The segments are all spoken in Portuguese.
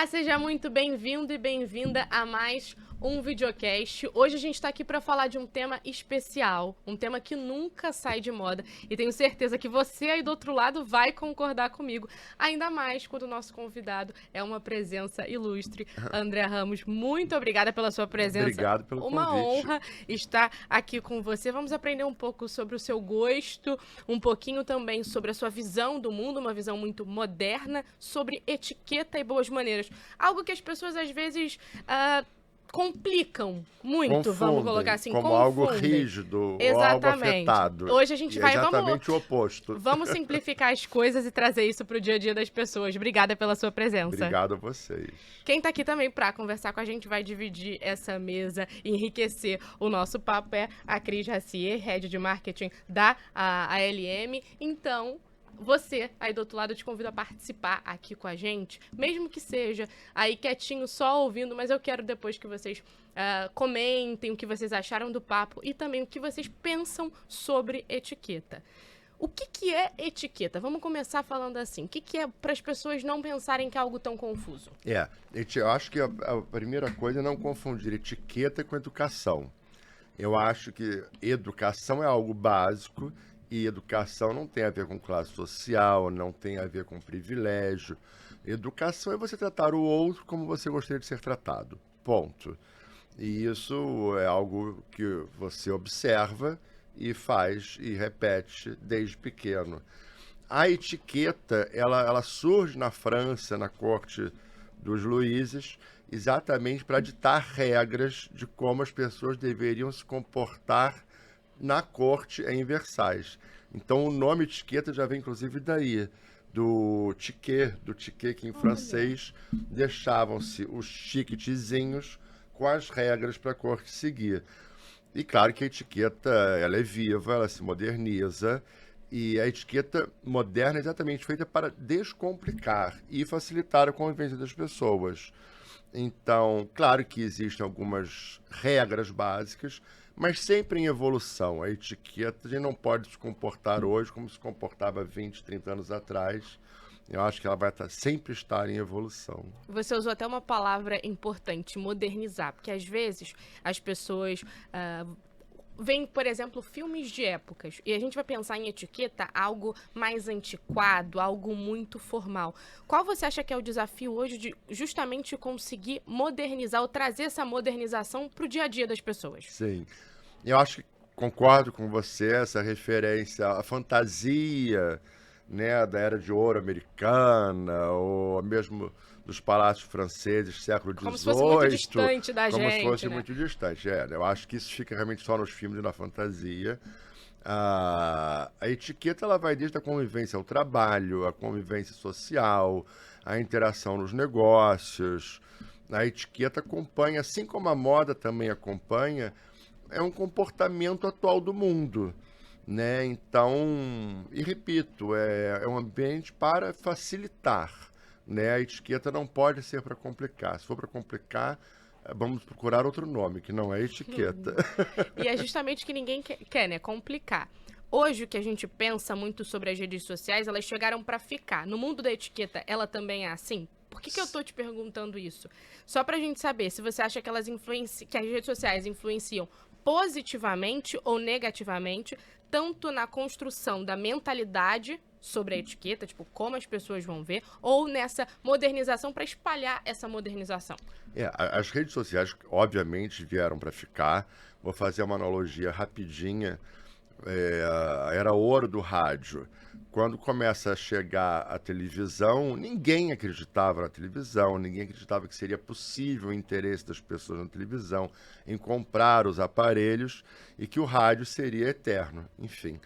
Olá, seja muito bem-vindo e bem-vinda a mais um videocast. Hoje a gente está aqui para falar de um tema especial, um tema que nunca sai de moda e tenho certeza que você aí do outro lado vai concordar comigo, ainda mais quando o nosso convidado é uma presença ilustre. André Ramos, muito obrigada pela sua presença. Obrigado pelo Uma convite. honra estar aqui com você. Vamos aprender um pouco sobre o seu gosto, um pouquinho também sobre a sua visão do mundo, uma visão muito moderna, sobre etiqueta e boas maneiras. Algo que as pessoas às vezes complicam muito, vamos colocar Confundem assim, como algo confundem. rígido ou algo Exatamente. afetado. Hoje a gente E é vai, vamos, exatamente o oposto. vamos simplificar as coisas e trazer isso para o dia a dia das pessoas. Obrigada pela sua presença. Obrigado a vocês. Quem está aqui também para conversar com a gente, vai dividir essa mesa e enriquecer o nosso papo é a Cris Racier, Head de Marketing da ALM. Então, você aí do outro lado, eu te convido a participar aqui com a gente, mesmo que seja aí quietinho, só ouvindo, mas eu quero depois que vocês comentem o que vocês acharam do papo e também o que vocês pensam sobre etiqueta. O que é etiqueta? Vamos começar falando assim. O que é para as pessoas não pensarem que é algo tão confuso? Eu acho que a primeira coisa é não confundir etiqueta com educação. Eu acho que educação é algo básico e educação não tem a ver com classe social, não tem a ver com privilégio. Educação é você tratar o outro como você gostaria de ser tratado. Ponto. E isso é algo que você observa e faz e repete desde pequeno. A etiqueta, ela surge na França, na corte dos Luíses, exatamente para ditar regras de como as pessoas deveriam se comportar na corte em Versalhes. Então o nome etiqueta já vem inclusive daí, do ticket que em francês deixavam-se os ticketzinhos com as regras para a corte seguir. E claro que a etiqueta ela é viva, ela se moderniza, e a etiqueta moderna é exatamente feita para descomplicar e facilitar a convivência das pessoas. Então, claro que existem algumas regras básicas, mas sempre em evolução. A etiqueta a gente não pode se comportar hoje como se comportava 20, 30 anos atrás. Eu acho que ela vai sempre estar em evolução. Você usou até uma palavra importante, modernizar, porque às vezes as pessoas veem, por exemplo, filmes de épocas, e a gente vai pensar em etiqueta algo mais antiquado, algo muito formal. Qual você acha que é o desafio hoje de justamente conseguir modernizar ou trazer essa modernização para o dia a dia das pessoas? Sim, eu acho que concordo com você, essa referência à fantasia, né, da Era de Ouro americana, ou mesmo dos palácios franceses, século Como se fosse muito XVIII, distante da como se gente, fosse né? muito distante. Eu acho que isso fica realmente só nos filmes e na fantasia. A etiqueta ela vai desde a convivência ao trabalho, a convivência social, a interação nos negócios. A etiqueta acompanha, assim como a moda também acompanha, é um comportamento atual do mundo, né? Então, e repito, é um ambiente para facilitar, né? A etiqueta não pode ser para complicar. Se for para complicar, vamos procurar outro nome, que não é etiqueta. E é justamente o que ninguém quer, né? Complicar. Hoje, o que a gente pensa muito sobre as redes sociais, elas chegaram para ficar. No mundo da etiqueta, ela também é assim? Por que eu tô te perguntando isso? Só pra gente saber se você acha que que as redes sociais influenciam positivamente ou negativamente, tanto na construção da mentalidade sobre a etiqueta, tipo, como as pessoas vão ver, ou nessa modernização para espalhar essa modernização. As redes sociais, obviamente, vieram para ficar. Vou fazer uma analogia rapidinha. Era ouro do rádio. Quando começa a chegar a televisão, ninguém acreditava na televisão, ninguém acreditava que seria possível o interesse das pessoas na televisão em comprar os aparelhos e que o rádio seria eterno. Enfim,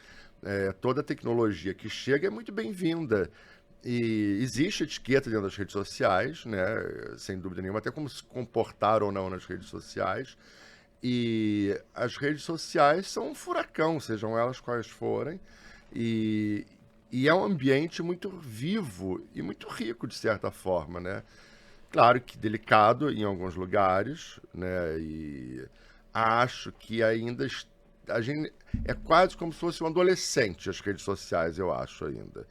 toda a tecnologia que chega é muito bem-vinda. E existe etiqueta dentro das redes sociais, né? Sem dúvida nenhuma, até como se comportar ou não nas redes sociais. E as redes sociais são um furacão, sejam elas quais forem, e é um ambiente muito vivo e muito rico, de certa forma, né? Claro que delicado em alguns lugares, né? E acho que ainda a gente é quase como se fosse um adolescente as redes sociais, eu acho ainda.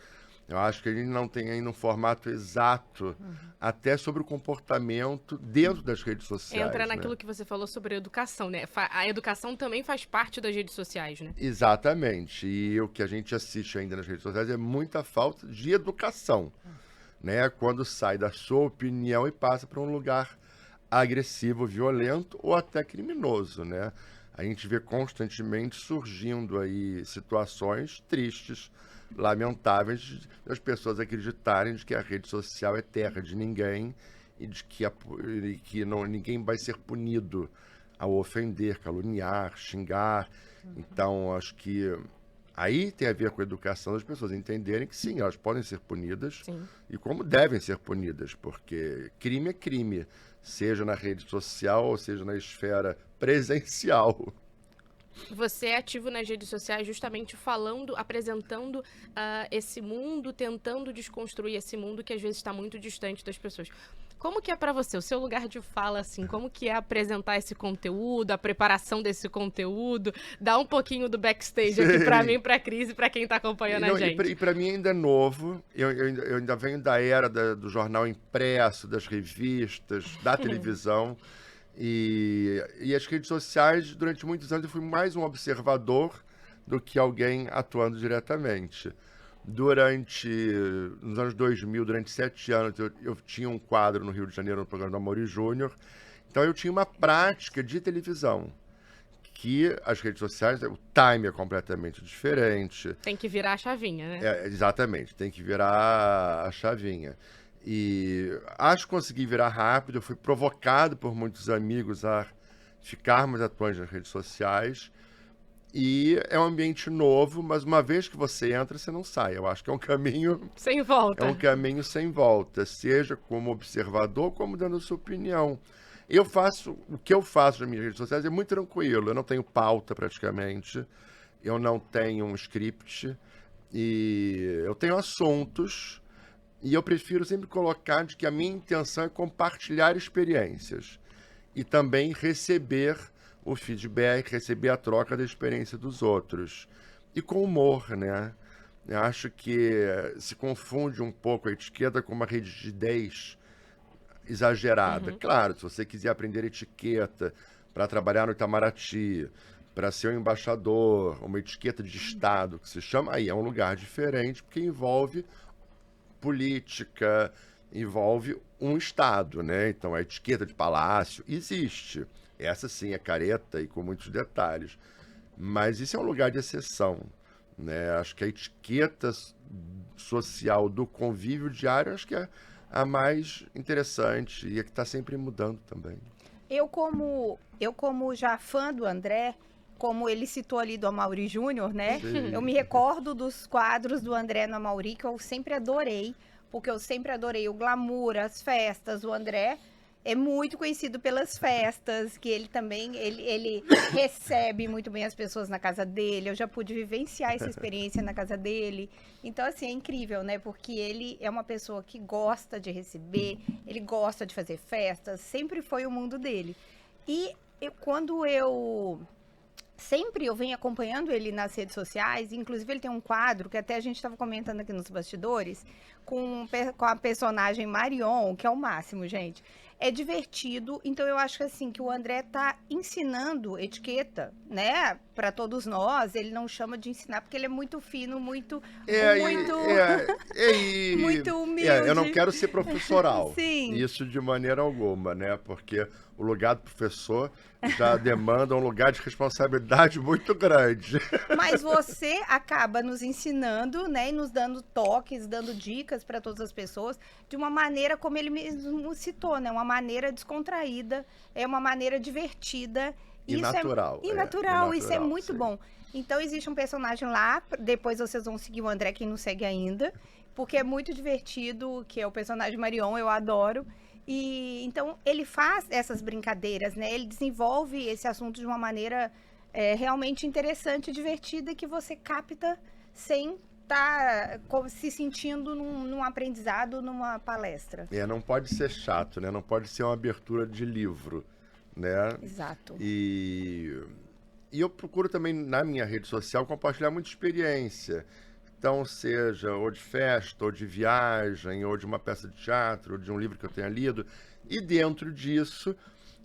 Eu acho que a gente não tem ainda um formato exato até sobre o comportamento dentro das redes sociais. Entra né? naquilo que você falou sobre a educação, né? A educação também faz parte das redes sociais, né? Exatamente. E o que a gente assiste ainda nas redes sociais é muita falta de educação, né? Quando sai da sua opinião e passa para um lugar agressivo, violento ou até criminoso, né? A gente vê constantemente surgindo aí situações tristes, lamentáveis, das pessoas acreditarem de que a rede social é terra de ninguém e de que, ninguém vai ser punido ao ofender, caluniar, xingar. Então, acho que aí tem a ver com a educação das pessoas entenderem que sim, elas podem ser punidas Sim. e como devem ser punidas, porque crime é crime, seja na rede social ou seja na esfera presencial. Você é ativo nas redes sociais justamente falando, apresentando esse mundo, tentando desconstruir esse mundo que às vezes está muito distante das pessoas. Como que é para você, o seu lugar de fala, assim, como que é apresentar esse conteúdo, a preparação desse conteúdo? Dá um pouquinho do backstage aqui para mim, para a Cris e para quem está acompanhando a gente. E para mim ainda é novo, eu ainda venho da era do jornal impresso, das revistas, da televisão. E as redes sociais, durante muitos anos, eu fui mais um observador do que alguém atuando diretamente. Nos anos 2000, durante 7 anos, eu tinha um quadro no Rio de Janeiro, no programa do Amaury Júnior. Então, eu tinha uma prática de televisão, que as redes sociais, o time é completamente diferente. Tem que virar a chavinha, né? Exatamente, tem que virar a chavinha. E acho que consegui virar rápido, eu fui provocado por muitos amigos a ficarmos atuantes nas redes sociais. E é um ambiente novo, mas uma vez que você entra, você não sai. Eu acho que é um caminho... Sem volta. É um caminho sem volta, seja como observador, como dando a sua opinião. O que eu faço nas minhas redes sociais é muito tranquilo. Eu não tenho pauta praticamente, eu não tenho um script, e eu tenho assuntos... E eu prefiro sempre colocar de que a minha intenção é compartilhar experiências e também receber o feedback, receber a troca da experiência dos outros. E com humor, né? Eu acho que se confunde um pouco a etiqueta com uma rigidez exagerada. Claro, se você quiser aprender etiqueta para trabalhar no Itamaraty, para ser um embaixador, uma etiqueta de Estado, que se chama, aí é um lugar diferente, porque envolve política, envolve um Estado, né? Então, a etiqueta de palácio existe. Essa sim é careta e com muitos detalhes. Mas isso é um lugar de exceção, né? Acho que a etiqueta social do convívio diário, acho que é a mais interessante e a que está sempre mudando também. Eu como já fã do André, como ele citou ali do Amaury Júnior, né? Sim. Eu me recordo dos quadros do André no Amaury, que eu sempre adorei, porque eu sempre adorei o glamour, as festas. O André é muito conhecido pelas festas, que ele também, ele recebe muito bem as pessoas na casa dele. Eu já pude vivenciar essa experiência na casa dele. Então, assim, é incrível, né? Porque ele é uma pessoa que gosta de receber, ele gosta de fazer festas, sempre foi o mundo dele. E quando eu venho acompanhando ele nas redes sociais, inclusive ele tem um quadro que até a gente estava comentando aqui nos bastidores, com a personagem Marion, que é o máximo, gente. É divertido, então eu acho que assim, que o André tá ensinando etiqueta, né, para todos nós. Ele não chama de ensinar porque ele é muito fino, muito muito humilde. Eu não quero ser professoral. Sim. Isso de maneira alguma, né? Porque o lugar do professor já demanda um lugar de responsabilidade muito grande. Mas você acaba nos ensinando, né, e nos dando toques, dando dicas para todas as pessoas, de uma maneira como ele mesmo citou, né, uma maneira descontraída, é uma maneira divertida. E natural. Isso é muito sim. bom. Então existe um personagem lá, depois vocês vão seguir o André, quem não segue ainda, porque é muito divertido, que é o personagem Marion, eu adoro. E então ele faz essas brincadeiras, né? Ele desenvolve esse assunto de uma maneira realmente interessante e divertida, que você capta sem estar se sentindo num aprendizado, numa palestra. Não pode ser chato, né? Não pode ser uma abertura de livro, né? Exato. E eu procuro também, na minha rede social, compartilhar muita experiência. Então, seja ou de festa, ou de viagem, ou de uma peça de teatro, ou de um livro que eu tenha lido. E dentro disso,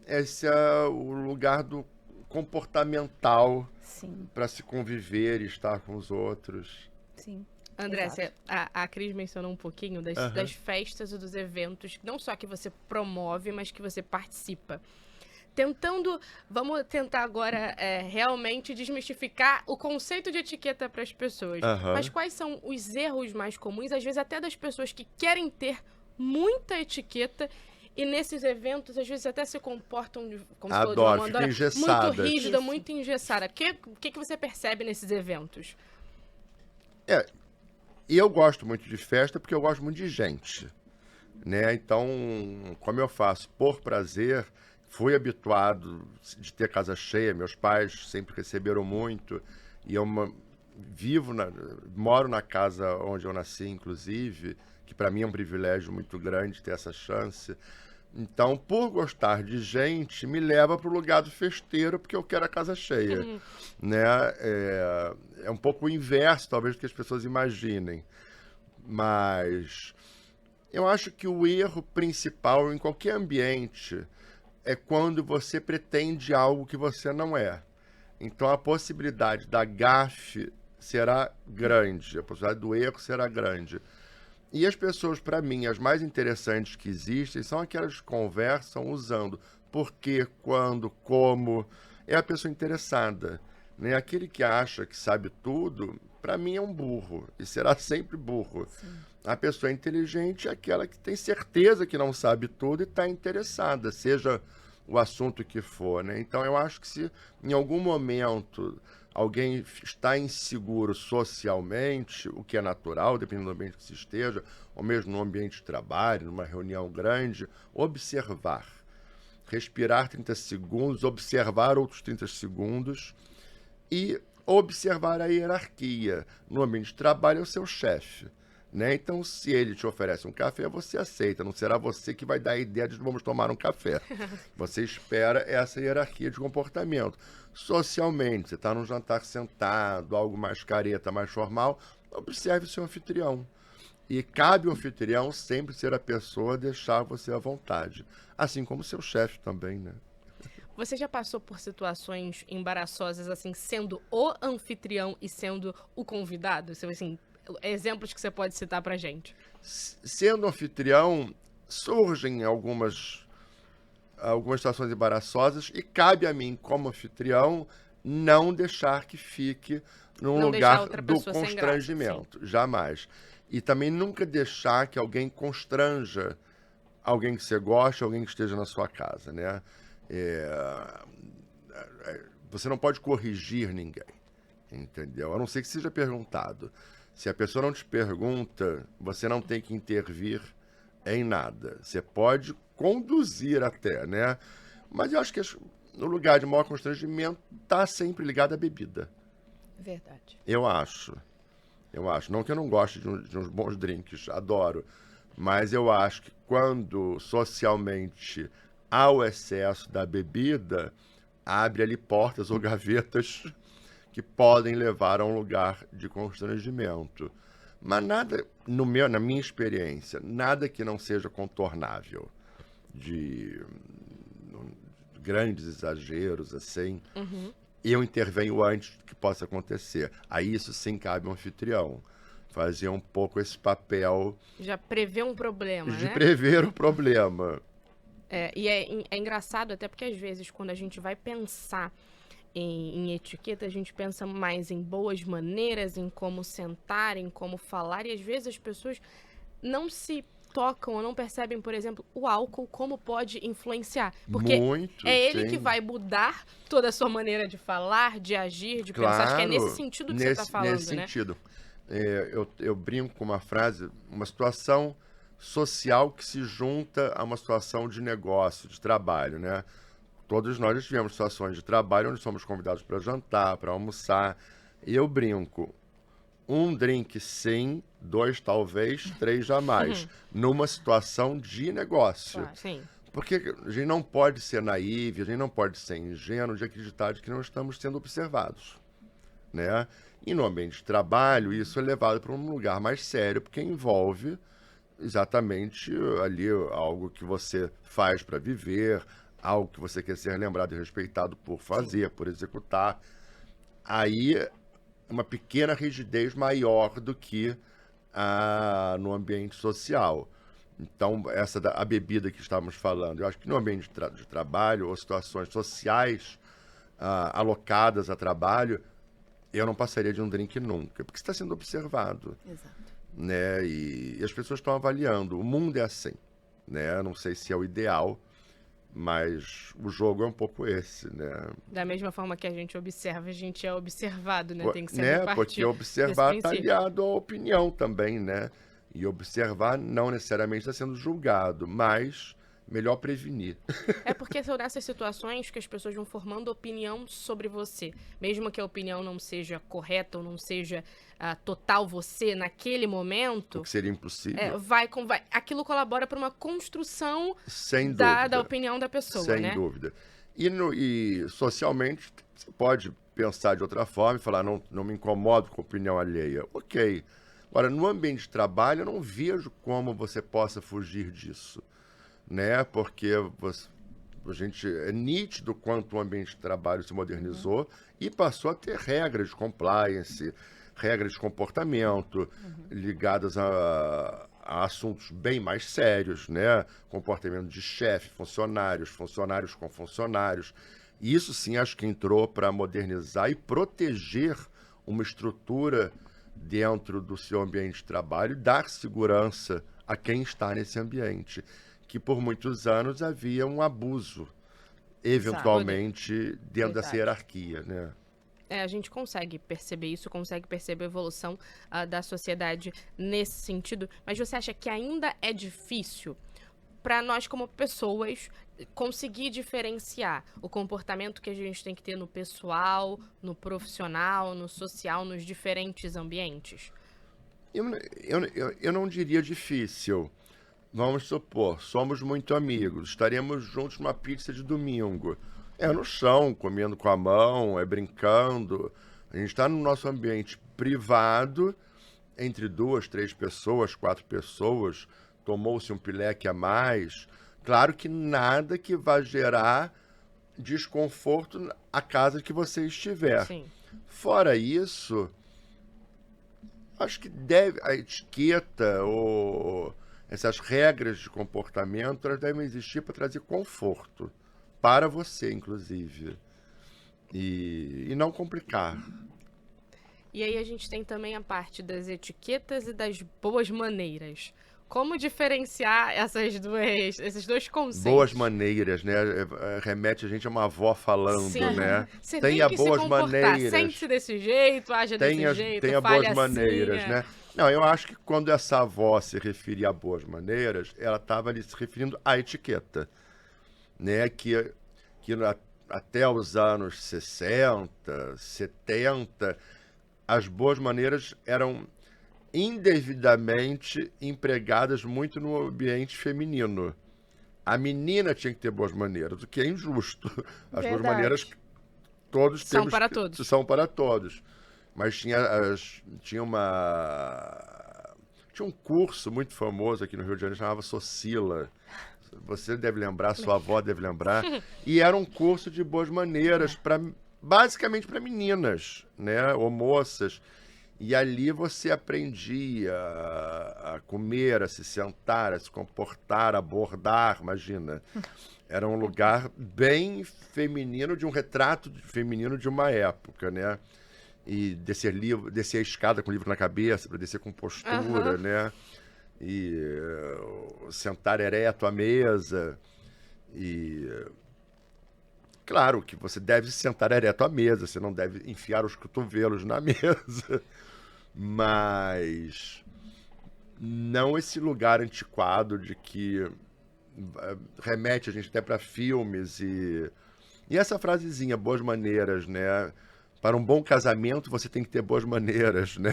esse é o lugar do comportamental Sim, para se conviver e estar com os outros. sim. André, Exato. a Cris mencionou um pouquinho das festas e dos eventos, não só que você promove, mas que você participa. Vamos tentar agora realmente desmistificar o conceito de etiqueta para as pessoas. Aham. Mas quais são os erros mais comuns, às vezes até das pessoas que querem ter muita etiqueta e nesses eventos, às vezes até se comportam, como você falou, de uma Adoro, ficam maneira muito engessadas. rígida, Isso. muito engessada. O que você percebe nesses eventos? E eu gosto muito de festa porque eu gosto muito de gente, né? Então, como eu faço por prazer, fui habituado de ter casa cheia. Meus pais sempre receberam muito e moro na casa onde eu nasci, inclusive, que para mim é um privilégio muito grande ter essa chance. Então, por gostar de gente, me leva para o lugar do festeiro, porque eu quero a casa cheia, né? É um pouco o inverso, talvez, do que as pessoas imaginem. Mas eu acho que o erro principal em qualquer ambiente é quando você pretende algo que você não é. Então, a possibilidade da gafe será grande, a possibilidade do erro será grande. E as pessoas, para mim, as mais interessantes que existem são aquelas que conversam usando por quê, quando, como. É a pessoa interessada, né? Aquele que acha que sabe tudo, para mim é um burro e será sempre burro. A pessoa inteligente é aquela que tem certeza que não sabe tudo e está interessada, seja o assunto que for, né? Então eu acho que se em algum momento alguém está inseguro socialmente, o que é natural, dependendo do ambiente que se esteja, ou mesmo no ambiente de trabalho, numa reunião grande, observar. Respirar 30 segundos, observar outros 30 segundos e observar a hierarquia. No ambiente de trabalho é o seu chefe, né? Então, se ele te oferece um café, você aceita. Não será você que vai dar a ideia de vamos tomar um café. Você espera essa hierarquia de comportamento. Socialmente, você está num jantar sentado, algo mais careta, mais formal, observe o seu anfitrião. E cabe ao anfitrião sempre ser a pessoa a deixar você à vontade. Assim como o seu chefe também, né? Você já passou por situações embaraçosas, assim, sendo o anfitrião e sendo o convidado? Assim, exemplos que você pode citar pra gente. Sendo anfitrião, surgem algumas situações embaraçosas e cabe a mim, como anfitrião, não deixar que fique num Não deixar lugar outra do pessoa sem graça, constrangimento. Jamais. E também nunca deixar que alguém constranja alguém que você gosta, alguém que esteja na sua casa, né? Você não pode corrigir ninguém, entendeu? A não ser que seja perguntado. Se a pessoa não te pergunta, você não tem que intervir em nada. Você pode conduzir até, né? Mas eu acho que no lugar de maior constrangimento está sempre ligado à bebida. Verdade. Eu acho. Não que eu não goste de uns bons drinks, adoro. Mas eu acho que quando socialmente há o excesso da bebida, abre ali portas ou gavetas que podem levar a um lugar de constrangimento. Mas nada, na minha experiência, nada que não seja contornável, de grandes exageros, assim, eu intervenho antes que possa acontecer. Aí isso sim cabe ao anfitrião. Fazer um pouco esse papel Já prevê um problema, de né? prever o problema. E é engraçado até porque às vezes quando a gente vai pensar em etiqueta, a gente pensa mais em boas maneiras, em como sentar, em como falar, e às vezes as pessoas não se tocam ou não percebem, por exemplo, o álcool como pode influenciar. Porque Muito, é ele sim. que vai mudar toda a sua maneira de falar, de agir, de pensar. Acho que é nesse sentido que você está falando, nesse né? sentido. Eu brinco com uma frase, uma situação social que se junta a uma situação de negócio, de trabalho, né? Todos nós já tivemos situações de trabalho onde somos convidados para jantar, para almoçar. E eu brinco, um drink sim, 2 talvez, 3 jamais. Numa situação de negócio. Claro, sim. Porque a gente não pode ser naive, a gente não pode ser ingênuo de acreditar de que não estamos sendo observados, né? E no ambiente de trabalho, isso é levado para um lugar mais sério, porque envolve exatamente ali algo que você faz para viver, algo que você quer ser lembrado e respeitado por fazer, por executar. Aí, uma pequena rigidez maior do que no ambiente social. Então, a bebida que estávamos falando, eu acho que no ambiente de trabalho ou situações sociais alocadas a trabalho, eu não passaria de um drink nunca, porque você está sendo observado, Exato. né? E as pessoas estão avaliando. O mundo é assim, né? Não sei se é o ideal, mas o jogo é um pouco esse, né? Da mesma forma que a gente observa, a gente é observado, né? Tem que ser Né? partir Porque observar desse está princípio. aliado à opinião também, né? E observar não necessariamente está sendo julgado, mas melhor prevenir. É porque são nessas situações que as pessoas vão formando opinião sobre você. Mesmo que a opinião não seja correta ou não seja total você naquele O momento, que seria impossível. aquilo colabora para uma construção Sem da dúvida. opinião da pessoa, Sem né? dúvida. E socialmente, você pode pensar de outra forma e falar, não me incomodo com a opinião alheia. Ok. Agora, no ambiente de trabalho, eu não vejo como você possa fugir disso, né? Porque a gente é nítido quanto o ambiente de trabalho se modernizou e passou a ter regras de compliance, regras de comportamento ligadas a assuntos bem mais sérios, né? Comportamento de chefe, funcionários com funcionários. E isso sim acho que entrou para modernizar e proteger uma estrutura dentro do seu ambiente de trabalho, dar segurança a quem está nesse ambiente, que por muitos anos havia um abuso, eventualmente, dentro dessa Verdade. hierarquia, né? A gente consegue perceber isso, consegue perceber a evolução da sociedade nesse sentido, mas você acha que ainda é difícil para nós como pessoas conseguir diferenciar o comportamento que a gente tem que ter no pessoal, no profissional, no social, nos diferentes ambientes? Eu não diria difícil. Vamos supor, somos muito amigos, estaremos juntos numa pizza de domingo. É no chão, comendo com a mão, é brincando. A gente está no nosso ambiente privado, entre 2, 3 pessoas, 4 pessoas, tomou-se um pileque a mais. Claro que nada que vá gerar desconforto à casa que você estiver. Sim. Fora isso, acho que a etiqueta ou essas regras de comportamento elas devem existir para trazer conforto para você, inclusive, e não complicar. E aí a gente tem também a parte das etiquetas e das boas maneiras. Como diferenciar esses dois conceitos? Boas maneiras, né? Remete a gente a uma avó falando, Sim. né? Você Tenha tem que boas se comportar, maneiras. sente-se desse jeito, haja desse jeito, Tenha fale boas maneiras, assim, né? Não, eu acho que quando essa avó se referia a boas maneiras, ela estava ali se referindo à etiqueta, né? Que até os anos 60, 70, as boas maneiras eram indevidamente empregadas muito no ambiente feminino. A menina tinha que ter boas maneiras, o que é injusto. As boas maneiras todos São temos para todos. São para todos. Mas tinha um curso muito famoso aqui no Rio de Janeiro, chamava Socila. Você deve lembrar, sua avó deve lembrar. E era um curso de boas maneiras, basicamente para meninas, né? Ou moças. E ali você aprendia a comer, a se sentar, a se comportar, a abordar, imagina. Era um lugar bem feminino, de um retrato feminino de uma época, né? E descer a escada com o livro na cabeça, para descer com postura, né? E sentar ereto à mesa. E claro que você deve sentar ereto à mesa, você não deve enfiar os cotovelos na mesa. Mas não esse lugar antiquado de que remete a gente até para filmes e essa frasezinha, boas maneiras, né? Para um bom casamento você tem que ter boas maneiras, né?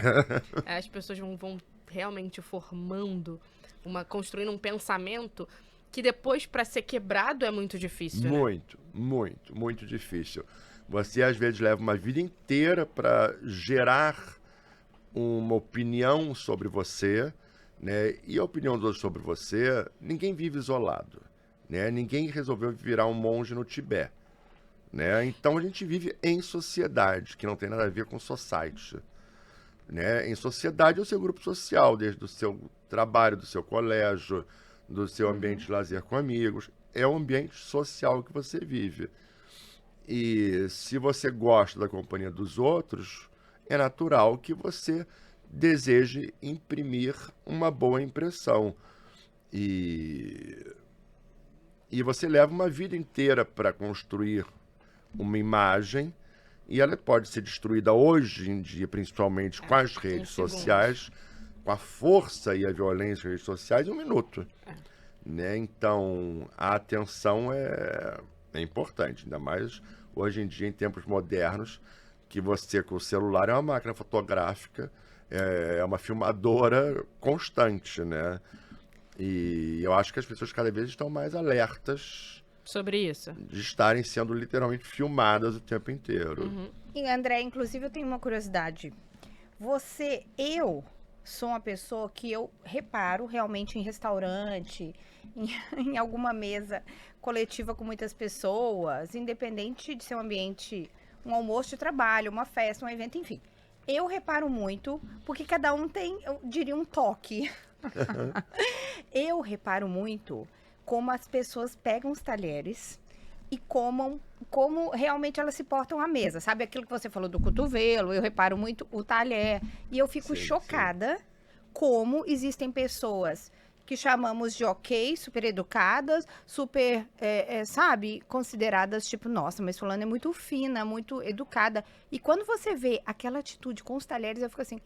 As pessoas vão realmente construindo um pensamento que depois, para ser quebrado, é muito difícil, né? Muito difícil. Você, às vezes, leva uma vida inteira para gerar uma opinião sobre você, né? E a opinião dos outros sobre você, ninguém vive isolado, né? Ninguém resolveu virar um monge no Tibete, né? Então, a gente vive em sociedade, que não tem nada a ver com society, né? Em sociedade é o seu grupo social, desde o seu trabalho, do seu colégio, do seu ambiente de lazer com amigos. É o ambiente social que você vive. E se você gosta da companhia dos outros, é natural que você deseje imprimir uma boa impressão. E você leva uma vida inteira para construir uma imagem, e ela pode ser destruída hoje em dia, principalmente com as redes sociais, com a força e a violência das redes sociais, em 1 minuto. Né? Então, a atenção é importante, ainda mais hoje em dia, em tempos modernos, que você, com o celular, é uma máquina fotográfica, é uma filmadora constante, né? E eu acho que as pessoas cada vez estão mais alertas sobre isso, de estarem sendo literalmente filmadas o tempo inteiro. E, André, inclusive, eu tenho uma curiosidade. Eu sou uma pessoa que eu reparo realmente em restaurante, em alguma mesa coletiva com muitas pessoas, independente de ser um ambiente, um almoço de trabalho, uma festa, um evento, enfim. Eu reparo muito, porque cada um tem, eu diria, um toque. Eu reparo muito como as pessoas pegam os talheres e como realmente elas se portam à mesa. Sabe aquilo que você falou do cotovelo? Eu reparo muito o talher. E eu fico chocada como existem pessoas que chamamos de ok, super educadas, super, sabe, consideradas tipo, nossa, mas fulana é muito fina, muito educada. E quando você vê aquela atitude com os talheres, eu fico assim,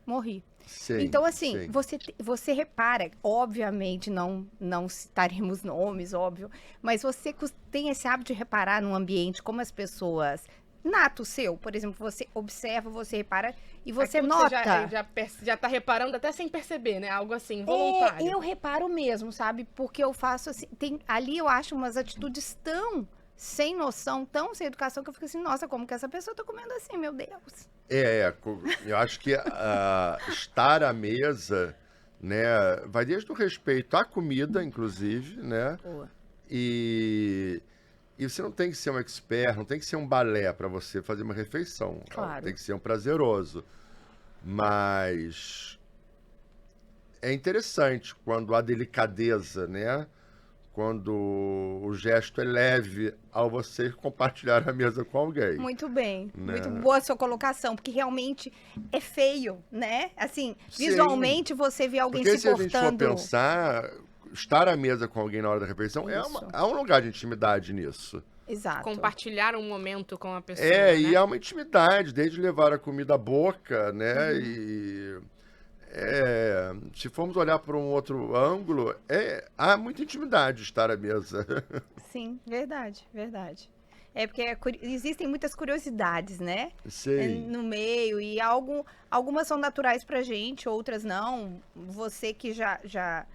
morri. Sim, então, assim, sim. você repara, obviamente não citaremos nomes, óbvio, mas você tem esse hábito de reparar num ambiente como as pessoas, nato seu, por exemplo, você observa, você repara e você nota. Você já tá reparando até sem perceber, né? Algo assim, voluntário. Eu reparo mesmo, sabe? Porque eu faço assim, ali eu acho umas atitudes tão sem noção, tão sem educação, que eu fico assim, nossa, como que essa pessoa tá comendo assim, meu Deus. Eu acho que estar à mesa, né, vai desde o respeito à comida, inclusive, né? Boa. E você não tem que ser um expert, não tem que ser um balé para você fazer uma refeição. Claro. Tem que ser um prazeroso. Mas é interessante quando há delicadeza, né? Quando o gesto é leve ao você compartilhar a mesa com alguém. Muito bem, né? Muito boa a sua colocação, porque realmente é feio, né? Assim, Sim. Visualmente você vê alguém porque se portando... se a gente for pensar, estar à mesa com alguém na hora da refeição há um lugar de intimidade nisso. Exato. Compartilhar um momento com a pessoa, E há uma intimidade, desde levar a comida à boca, né? Se formos olhar por um outro ângulo, há muita intimidade de estar à mesa. Sim, verdade. É porque existem muitas curiosidades, né? Sim. No meio, e algumas são naturais pra gente, outras não. Você que já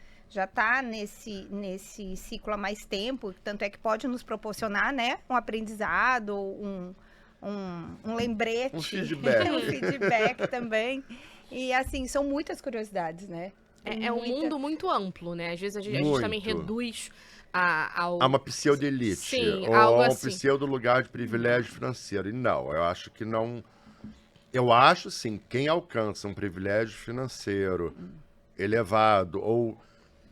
tá nesse ciclo há mais tempo, tanto é que pode nos proporcionar, né? Um aprendizado, um lembrete. Um feedback. Um feedback também. E assim, são muitas curiosidades, né? Um mundo muito amplo, né? Às vezes a gente também reduz a uma pseudo-elite. Sim, ou algo a um assim. pseudo-lugar de privilégio financeiro. E não, eu acho que não... Eu acho, sim, quem alcança um privilégio financeiro elevado ou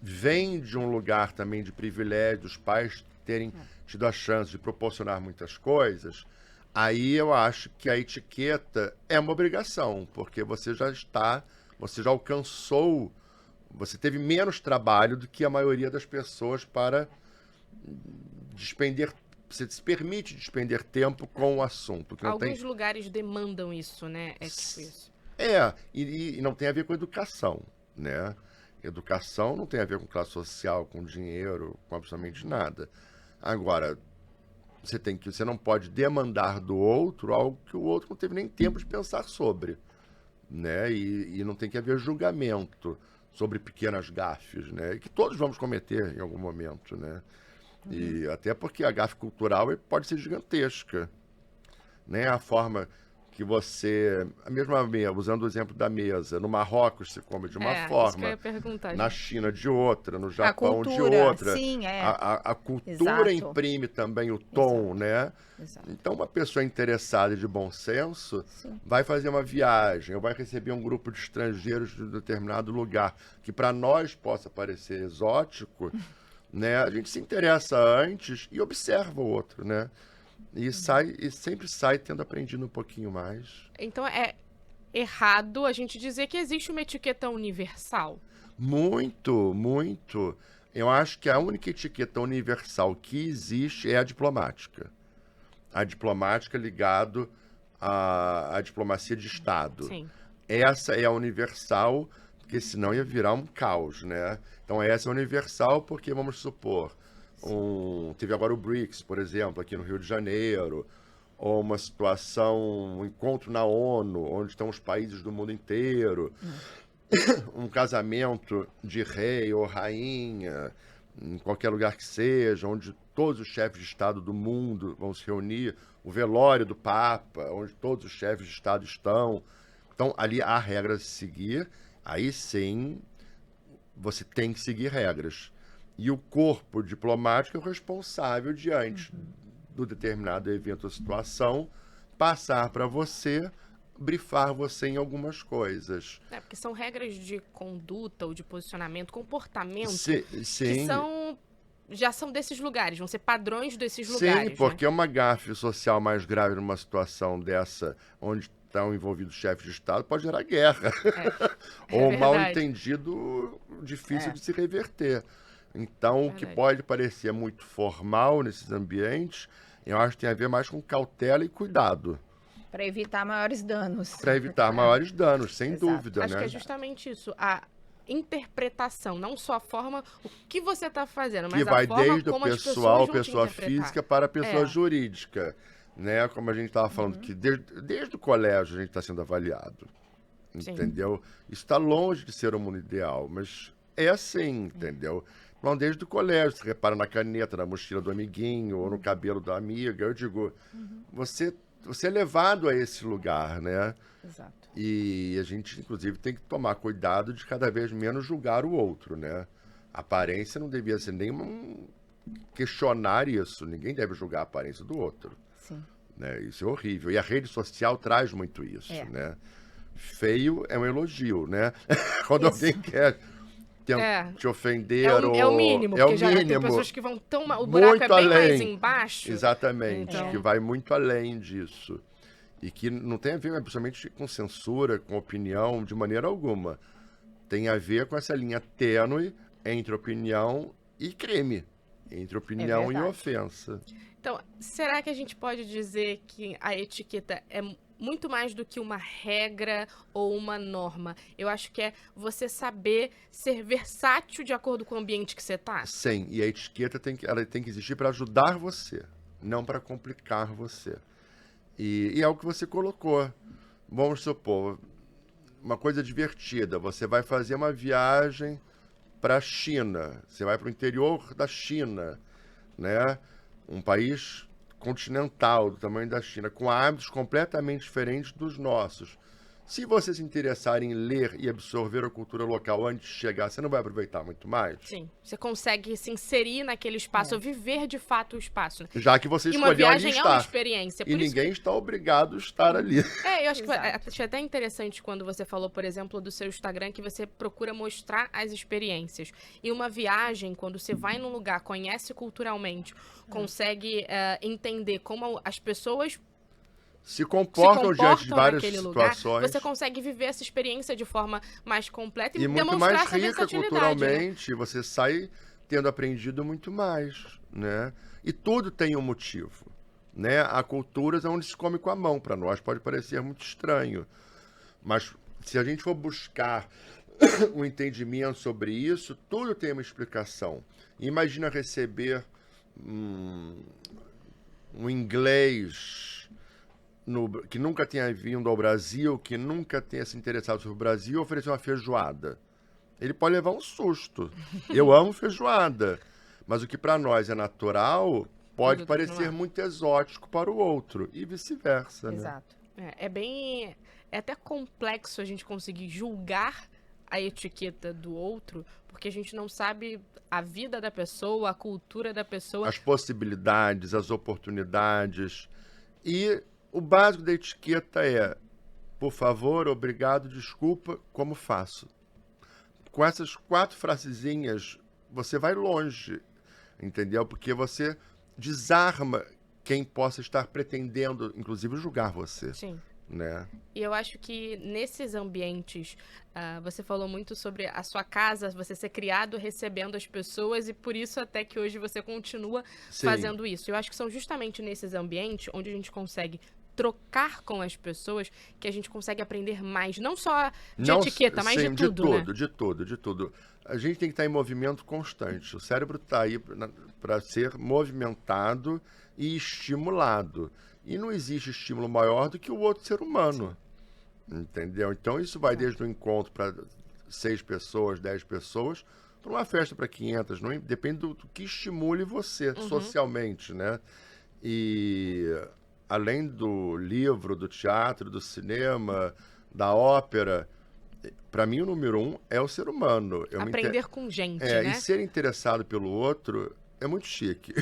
vem de um lugar também de privilégio, os pais terem tido a chance de proporcionar muitas coisas, aí eu acho que a etiqueta é uma obrigação, porque você já alcançou, você teve menos trabalho do que a maioria das pessoas para despender, você se permite despender tempo com o assunto. Que não Alguns lugares demandam isso, né? É tipo isso. E não tem a ver com educação, né? Educação não tem a ver com classe social, com dinheiro, com absolutamente nada. Agora, você não pode demandar do outro algo que o outro não teve nem tempo de pensar sobre, né? E não tem que haver julgamento sobre pequenas gafes, né? Que todos vamos cometer em algum momento, né? E até porque a gafe cultural pode ser gigantesca. né? A forma que você... A mesma mesa, usando o exemplo da mesa. No Marrocos se come de uma Isso que eu forma, ia perguntar, na gente. China de outra, no A Japão de cultura, outra. sim, A cultura Exato. imprime também o tom, Exato. né? Exato. Então, uma pessoa interessada e de bom senso Sim. vai fazer uma viagem ou vai receber um grupo de estrangeiros de um determinado lugar, que para nós possa parecer exótico, né? A gente se interessa antes e observa o outro, né? E sempre sai tendo aprendido um pouquinho mais. Então é errado a gente dizer que existe uma etiqueta universal. Muito, muito. Eu acho que a única etiqueta universal que existe é a diplomática. A diplomática ligado à diplomacia de Estado. Sim. Essa é a universal, porque senão ia virar um caos, né? Então essa é universal porque, vamos supor, teve agora o BRICS, por exemplo, aqui no Rio de Janeiro, ou uma situação, um encontro na ONU, onde estão os países do mundo inteiro, um casamento de rei ou rainha, em qualquer lugar que seja, onde todos os chefes de Estado do mundo vão se reunir, o velório do Papa, onde todos os chefes de Estado estão. Então, ali há regras a seguir, aí sim você tem que seguir regras. E o corpo diplomático é o responsável diante do determinado evento ou situação, passar para você, brifar você em algumas coisas. É, porque são regras de conduta ou de posicionamento, comportamento, Sim. que já são desses lugares, vão ser padrões desses Sim, lugares. porque né? uma gafe social mais grave numa situação dessa, onde estão envolvidos chefes de Estado, pode gerar guerra. Ou mal verdade. entendido, difícil de se reverter. Então, o que Verdade. pode parecer muito formal nesses ambientes, eu acho que tem a ver mais com cautela e cuidado, Para evitar maiores danos. para evitar maiores danos, sem Exato. dúvida, Acho né? que é justamente isso, a interpretação, não só a forma, o que você está fazendo, mas Que vai a forma desde o como as pessoal, pessoas vão te pessoa interpretar. física, para a pessoa É. jurídica, né? Como a gente estava falando, que desde o colégio a gente está sendo avaliado, Sim. entendeu? Isso está longe de ser o mundo ideal, mas é assim, entendeu? Então, desde o colégio, você repara na caneta, na mochila do amiguinho, ou no cabelo da amiga, eu digo, você é levado a esse lugar, né? Exato. E a gente, inclusive, tem que tomar cuidado de cada vez menos julgar o outro, né? A aparência não devia ser nem questionar isso. Ninguém deve julgar a aparência do outro, Sim. né? Isso é horrível. E a rede social traz muito isso, É. né? Feio é um elogio, né? Quando Isso. alguém quer te ofender ou... É o mínimo, É o porque já tem mínimo. pessoas que vão tão... O buraco Muito é bem mais além. embaixo. Exatamente, Então- que vai muito além disso. E que não tem a ver, principalmente, com censura, com opinião, de maneira alguma. Tem a ver com essa linha tênue entre opinião e crime. Entre opinião e verdade. ofensa. Então, será que a gente pode dizer que a etiqueta é muito mais do que uma regra ou uma norma? Eu acho que é você saber ser versátil de acordo com o ambiente que você tá. Sim, e a etiqueta ela tem que existir para ajudar você, não para complicar você. E é o que você colocou. Vamos supor, uma coisa divertida, você vai fazer uma viagem para a China, você vai para o interior da China, né? Um país continental do tamanho da China, com hábitos completamente diferentes dos nossos. Se você se interessar em ler e absorver a cultura local antes de chegar, você não vai aproveitar muito mais? Sim, você consegue se inserir naquele espaço, ou viver de fato o espaço. Né? Já que você E uma escolheu ali viagem é uma estar. experiência. E Por isso ninguém está obrigado a estar ali. eu acho que Exato. achei até interessante quando você falou, por exemplo, do seu Instagram, que você procura mostrar as experiências. E uma viagem, quando você vai num lugar, conhece culturalmente, consegue entender como as pessoas Se comportam diante de comportam várias naquele lugar, situações. você consegue viver essa experiência de forma mais completa e, E muito demonstrar mais essa rica versatilidade. Né? culturalmente, você sai tendo aprendido muito mais, né? E tudo tem um motivo, né? Há culturas onde se come com a mão, para nós pode parecer muito estranho, mas se a gente for buscar um entendimento sobre isso, tudo tem uma explicação. Imagina receber um inglês que nunca tenha vindo ao Brasil, que nunca tenha se interessado sobre o Brasil, e oferecer uma feijoada. Ele pode levar um susto. Eu amo feijoada. Mas o que para nós é natural, pode Os outros não parecer acham. muito exótico para o outro, e vice-versa, né? Exato. É até complexo a gente conseguir julgar a etiqueta do outro, porque a gente não sabe a vida da pessoa, a cultura da pessoa. As possibilidades, as oportunidades. E o básico da etiqueta é, por favor, obrigado, desculpa, como faço? Com essas 4 frasezinhas, você vai longe, entendeu? Porque você desarma quem possa estar pretendendo, inclusive, julgar você, Sim. né? E eu acho que nesses ambientes, você falou muito sobre a sua casa, você ser criado recebendo as pessoas e por isso até que hoje você continua Sim. fazendo isso. Eu acho que são justamente nesses ambientes onde a gente consegue trocar com as pessoas que a gente consegue aprender mais, não só de etiqueta, mas sim, de tudo, né? de tudo. A gente tem que estar em movimento constante. O cérebro está aí para ser movimentado e estimulado. E não existe estímulo maior do que o outro ser humano. Entendeu? Então isso vai desde um encontro para 6 pessoas, 10 pessoas, para uma festa para 500. Não, depende do que estimule você socialmente, né? E além do livro, do teatro, do cinema, da ópera, para mim o número 1 é o ser humano. Aprender com gente, né? né? E ser interessado pelo outro é muito chique.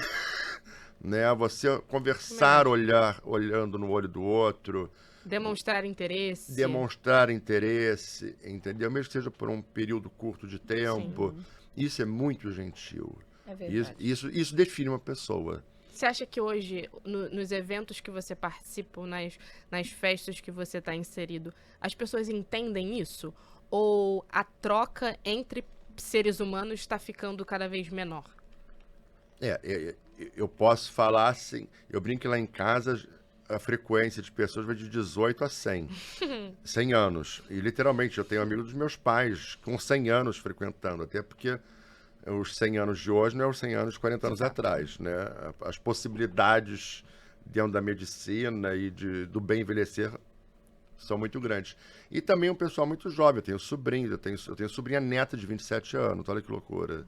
Né? Você conversar, olhando no olho do outro, Demonstrar interesse. demonstrar interesse, entendeu? Mesmo que seja por um período curto de tempo. Isso é muito gentil. É verdade. Isso define uma pessoa. Você acha que hoje, nos eventos que você participa, nas festas que você está inserido, as pessoas entendem isso? Ou a troca entre seres humanos está ficando cada vez menor? Eu posso falar assim, eu brinco que lá em casa a frequência de pessoas vai de 18 a 100. 100 anos. E literalmente eu tenho amigos dos meus pais com 100 anos frequentando, até porque os 100 anos de hoje não é os 100 anos de 40 anos atrás, né? As possibilidades dentro da medicina e do bem envelhecer são muito grandes. E também um pessoal muito jovem. Eu tenho sobrinhos, eu tenho sobrinha neta de 27 anos, olha que loucura.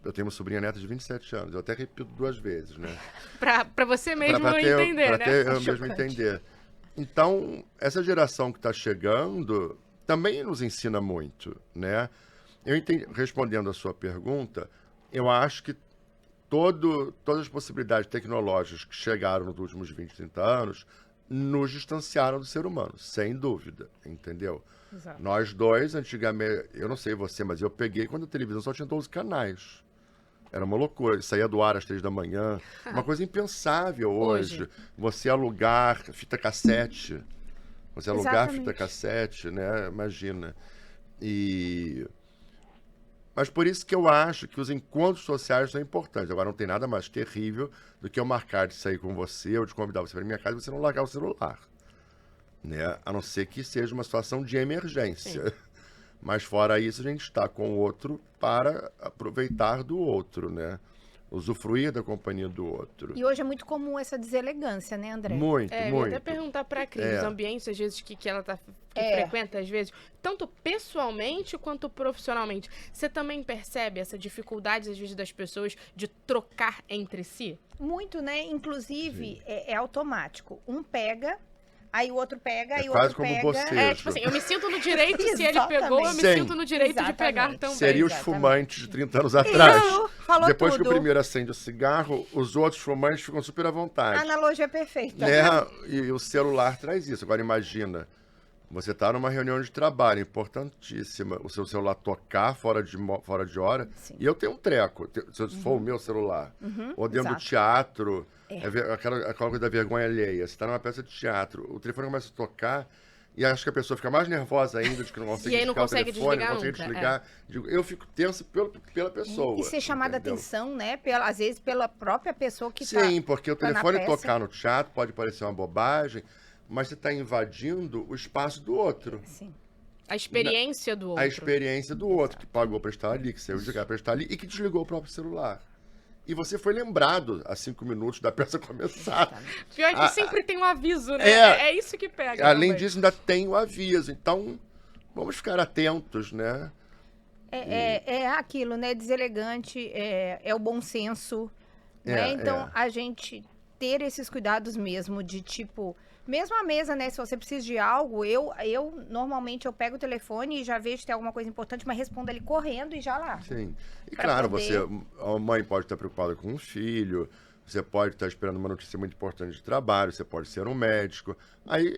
Eu tenho uma sobrinha neta de 27 anos, eu até repito 2 vezes, né? Pra você mesmo Pra entender, pra né? ter eu Chocante. mesmo entender. Então, essa geração que está chegando também nos ensina muito, né? Respondendo a sua pergunta, eu acho que todas as possibilidades tecnológicas que chegaram nos últimos 20, 30 anos nos distanciaram do ser humano, sem dúvida, entendeu? Exato. Nós dois, antigamente, eu não sei você, mas eu peguei quando a televisão só tinha 12 canais. Era uma loucura, saía do ar às 3 da manhã, uma coisa impensável hoje. Você alugar fita cassete, Exatamente. fita cassete, né? Imagina. Mas por isso que eu acho que os encontros sociais são importantes. Agora, não tem nada mais terrível do que eu marcar de sair com você ou de convidar você para minha casa e você não largar o celular. Né? A não ser que seja uma situação de emergência. Sim. Mas fora isso, a gente está com o outro para aproveitar do outro, né? Usufruir da companhia do outro. E hoje é muito comum essa deselegância, né, André? Muito, Eu ia muito. até perguntar pra Cris, É. os ambientes, às vezes, que ela frequenta, às vezes, tanto pessoalmente quanto profissionalmente. Você também percebe essa dificuldade, às vezes, das pessoas de trocar entre si? Muito, né? Inclusive, é automático. Um pega, aí o outro pega, aí o quase outro como pega. você. Tipo assim, eu me sinto no direito, se ele pegou, eu me Sim. sinto no direito de pegar Exatamente. também. Seria os exatamente. fumantes de 30 anos atrás. Isso, falou Depois tudo. que o primeiro acende o cigarro, os outros fumantes ficam super à A vontade. analogia perfeita. Né? E o celular traz isso. Agora imagina, você está numa reunião de trabalho importantíssima, o seu celular tocar fora de hora, Sim. e eu tenho um treco, se for o meu celular, ou dentro do exato. teatro, aquela coisa da vergonha alheia, você está numa peça de teatro, o telefone começa a tocar, e acho que a pessoa fica mais nervosa ainda de que não consegue E aí não desligar consegue o telefone, desligar não consegue nunca, desligar. Digo, eu fico tenso pela pessoa. E ser chamada a entendeu? atenção, né? Às vezes pela própria pessoa que Sim, porque o tá na telefone peça. tocar no teatro pode parecer uma bobagem, mas você está invadindo o espaço do outro. Sim. A experiência do outro. A experiência do outro, que pagou para estar ali, que saiu de lugar para estar ali e que desligou o próprio celular. E você foi lembrado a 5 minutos da peça começar. Pior que Ah, sempre tem um aviso, né? é. É isso que pega. Além também. disso, ainda tem o aviso. Então, vamos ficar atentos, né? É aquilo, né? Deselegante, é o bom senso, né? Então, a gente ter esses cuidados mesmo de tipo... Mesmo a mesa, né? Se você precisa de algo, eu normalmente eu pego o telefone e já vejo se tem alguma coisa importante, mas respondo ali correndo e já largo. Sim. E Pra claro, poder- a mãe pode estar preocupada com um filho, você pode estar esperando uma notícia muito importante de trabalho, você pode ser um médico. Aí,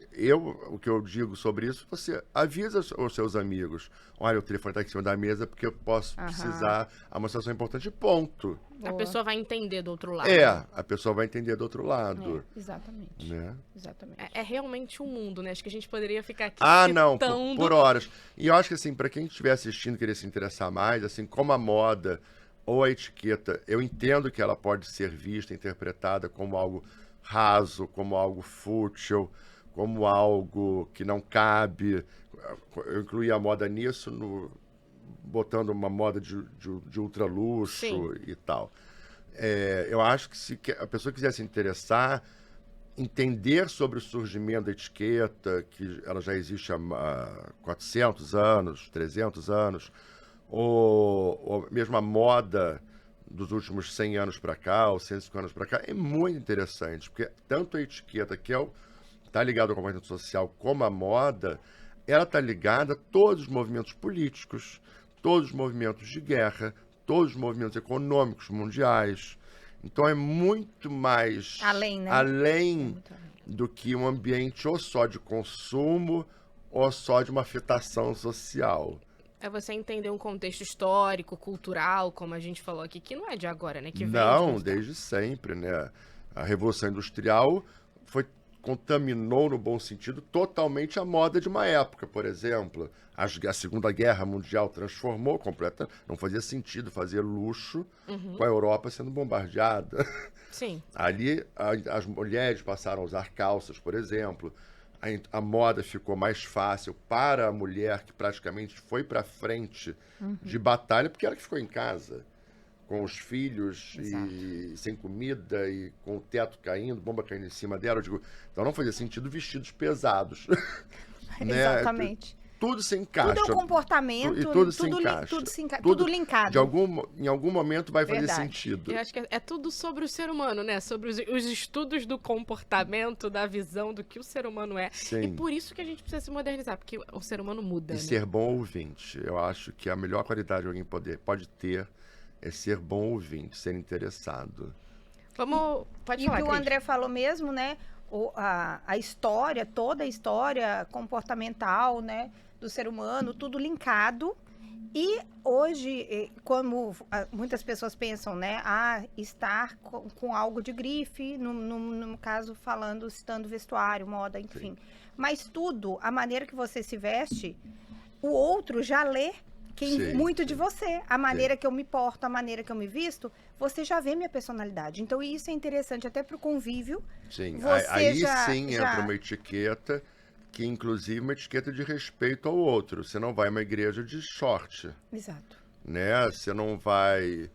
o que eu digo sobre isso, você avisa os seus amigos. Olha, o telefone está aqui em cima da mesa porque eu posso precisar, há uma situação importante, ponto. A Boa. pessoa vai entender do outro lado. A pessoa vai entender do outro lado. Exatamente. Né? Exatamente. É realmente um mundo, né? Acho que a gente poderia ficar aqui Não, citando... por horas. E eu acho que, assim, para quem estiver assistindo e querer se interessar mais, assim, como a moda ou a etiqueta, eu entendo que ela pode ser vista, interpretada como algo raso, como algo fútil, como algo que não cabe. Eu incluí a moda nisso, botando uma moda de ultraluxo Sim. e tal. Eu acho que se a pessoa quiser se interessar, entender sobre o surgimento da etiqueta, que ela já existe há 400 anos, 300 anos, ou mesmo a moda dos últimos 100 anos para cá, ou 150 anos para cá, é muito interessante, porque tanto a etiqueta, que está ligada ao comportamento social, como a moda, ela está ligada a todos os movimentos políticos, todos os movimentos de guerra, todos os movimentos econômicos mundiais. Então é muito mais Além, né? além do que um ambiente ou só de consumo ou só de uma afetação social. É você entender um contexto histórico, cultural, como a gente falou aqui, que não é de agora, né? Que vem de Não, muito tempo. desde sempre, né? A Revolução Industrial contaminou, no bom sentido, totalmente a moda de uma época, por exemplo. A Segunda Guerra Mundial transformou completamente. Não fazia sentido fazer luxo com a Europa sendo bombardeada. Sim. Ali, as mulheres passaram a usar calças, por exemplo. A moda ficou mais fácil para a mulher, que praticamente foi para frente de batalha, porque ela que ficou em casa, com os filhos e sem comida e com o teto caindo, bomba caindo em cima dela. Eu digo, então não fazia sentido vestidos pesados. Né? Exatamente. Tudo se encaixa. Tudo é o comportamento, E tudo se encaixa. Tudo linkado. Em algum momento vai fazer Verdade. sentido. Eu acho que é tudo sobre o ser humano, né? Sobre os estudos do comportamento, da visão do que o ser humano é. Sim. E por isso que a gente precisa se modernizar, porque o ser humano muda, E né? ser bom ouvinte. Eu acho que a melhor qualidade que alguém pode ter é ser bom ouvinte, ser interessado. Pode E falar, o que o Cris. André falou mesmo, né? A história, toda a história comportamental, né? Do ser humano, tudo linkado. E hoje, como muitas pessoas pensam, né? estar com algo de grife, no caso, citando vestuário, moda, enfim. Mas tudo, a maneira que você se veste, o outro já lê muito de você. A maneira que eu me porto, a maneira que eu me visto, você já vê minha personalidade. Então, isso é interessante até para o convívio. Sim, Você aí já- sim já- entra uma etiqueta, que inclusive uma etiqueta de respeito ao outro. Você não vai a uma igreja de short, Exato. né? Você não vai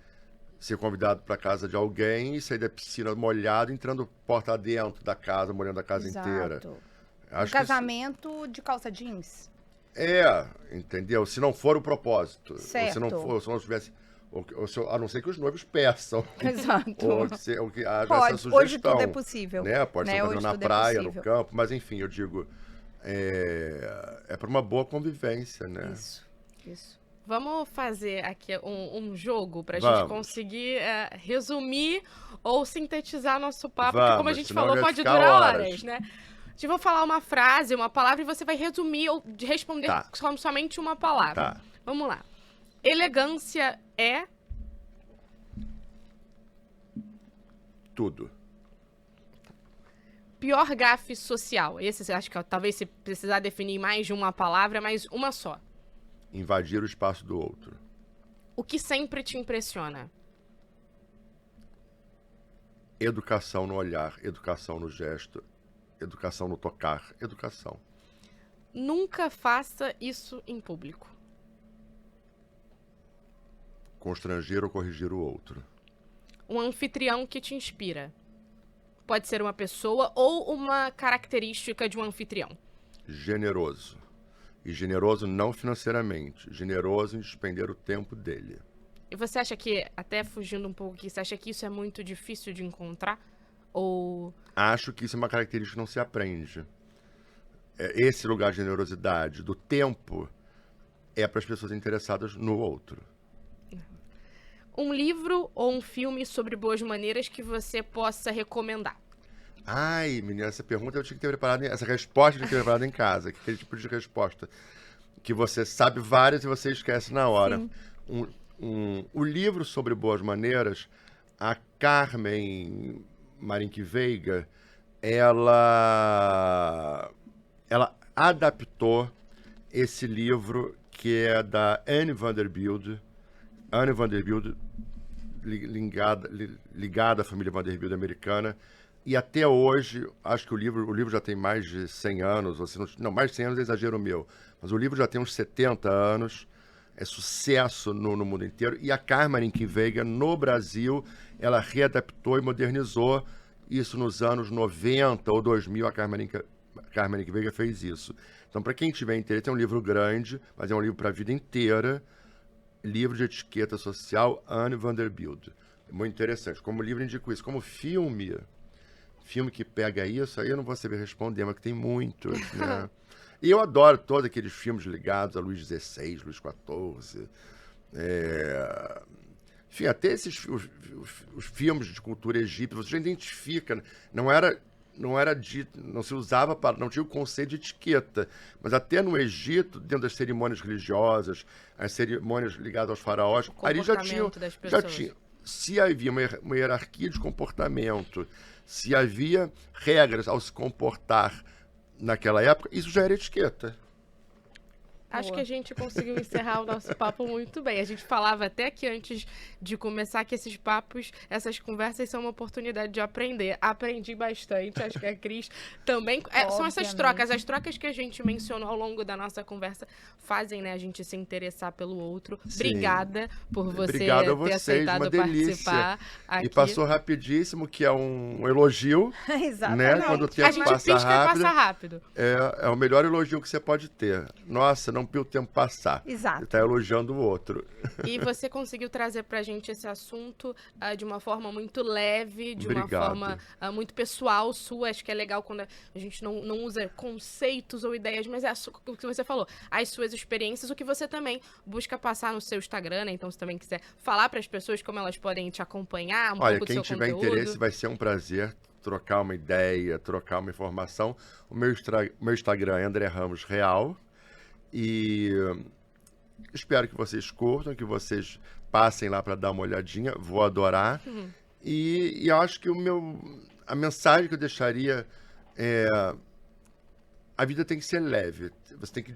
ser convidado para casa de alguém e sair da piscina molhado, entrando porta dentro da casa, molhando a casa inteira. Um Acho que casamento de calça jeans. entendeu? Se não for o propósito. Ou se não Certo. for, se não tivesse... a não ser que os noivos peçam. Exato. ou que haja Pode. essa sugestão. Hoje tudo é possível. Né? Pode ser Hoje na tudo é praia, no possível. campo, mas enfim, eu digo, é para uma boa convivência, né? Isso. Vamos fazer aqui um jogo pra Vamos. gente conseguir resumir ou sintetizar nosso papo, porque como a Vamos, gente senão falou, vai pode ficar durar horas. horas, né? Eu vou falar uma frase, uma palavra, e você vai resumir ou responder Tá. com somente uma palavra. Tá. Vamos lá. Elegância é... Tudo. Pior gafe social. Esse eu acho que talvez se precisar definir mais de uma palavra, mas uma só. Invadir o espaço do outro. O que sempre te impressiona? Educação no olhar, educação no gesto, educação no tocar, educação. Nunca faça isso em público. Constranger ou corrigir o outro. Um anfitrião que te inspira. Pode ser uma pessoa ou uma característica de um anfitrião. Generoso. E generoso não financeiramente, generoso em despender o tempo dele. E você acha que, até fugindo um pouco aqui, você acha que isso é muito difícil de encontrar? Ou... Acho que isso é uma característica que não se aprende. Esse lugar de generosidade, do tempo, é para as pessoas interessadas no outro. Um livro ou um filme sobre boas maneiras que você possa recomendar? Ai, menina, essa pergunta eu tinha que ter preparado, essa resposta eu tinha que ter preparado em casa. Aquele tipo de resposta que você sabe várias e você esquece na hora. O livro sobre boas maneiras, a Carmen Marinque Veiga, ela adaptou esse livro que é da Anne Vanderbilt. Anne Vanderbilt, ligada à família Vanderbilt americana. E até hoje, acho que o livro já tem mais de 100 anos, ou se não, mais de 100 anos é exagero meu, mas o livro já tem uns 70 anos, é sucesso no mundo inteiro. E a Carmen Veiga, no Brasil, ela readaptou e modernizou isso nos anos 90 ou 2000, a Carmen Veiga fez isso. Então, para quem tiver interesse, é um livro grande, mas é um livro para a vida inteira, livro de etiqueta social, Anne Vanderbilt. Muito interessante. Como livro, indico isso. Como filme que pega isso, aí eu não vou saber responder, mas que tem muitos, né? E eu adoro todos aqueles filmes ligados a Luís XVI, Luís XIV. Enfim, até os filmes de cultura egípcia, você já identifica, não se usava não tinha o conceito de etiqueta, mas até no Egito, dentro das cerimônias religiosas, as cerimônias ligadas aos faraós, ali já tinha, se havia uma hierarquia de comportamento, se havia regras ao se comportar naquela época, isso já era etiqueta. Acho que a gente conseguiu encerrar o nosso papo muito bem. A gente falava até aqui antes de começar que esses papos, essas conversas são uma oportunidade de aprender. Aprendi bastante, acho que a Cris também. São essas trocas, as trocas que a gente mencionou ao longo da nossa conversa fazem, né, a gente se interessar pelo outro. Sim. Obrigada por você ter aceitado participar aqui. E passou rapidíssimo, que é um elogio. Exatamente. Né? Quando o tempo a gente passa rápido. É o melhor elogio que você pode ter. Nossa, não viu o tempo passar. Exato. Você está elogiando o outro. E você conseguiu trazer pra gente esse assunto de uma forma muito leve, de uma forma muito pessoal sua. Acho que é legal quando a gente não usa conceitos ou ideias, mas é o que você falou, as suas experiências, o que você também busca passar no seu Instagram, né? Então, se também quiser falar para as pessoas como elas podem te acompanhar, pouco do seu conteúdo. Olha, quem tiver interesse, vai ser um prazer trocar uma ideia, trocar uma informação. O meu Instagram é André Ramos Real. E espero que vocês curtam, que vocês passem lá para dar uma olhadinha. Vou adorar. E eu acho que a mensagem que eu deixaria é: a vida tem que ser leve. Você tem que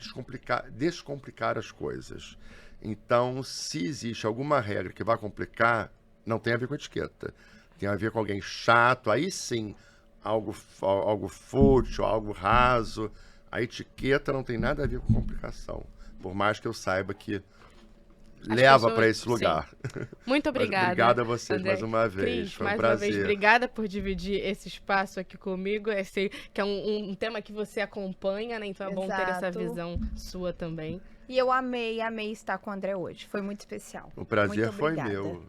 descomplicar as coisas. Então, se existe alguma regra que vai complicar, não tem a ver com etiqueta. Tem a ver com alguém chato. Aí sim, algo fútil, algo raso. A etiqueta não tem nada a ver com complicação, por mais que eu saiba que leva para esse lugar. Muito obrigada. Obrigada a vocês, André, mais uma vez. Cris, foi um mais prazer. Uma vez, obrigada por dividir esse espaço aqui comigo. Eu sei que é um tema que você acompanha, né? Então é bom ter essa visão sua também. E eu amei estar com o André hoje. Foi muito especial. O prazer foi meu.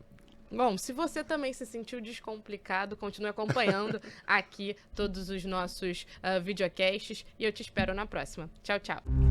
Bom, se você também se sentiu descomplicado, continue acompanhando aqui todos os nossos videocasts e eu te espero na próxima. Tchau, tchau.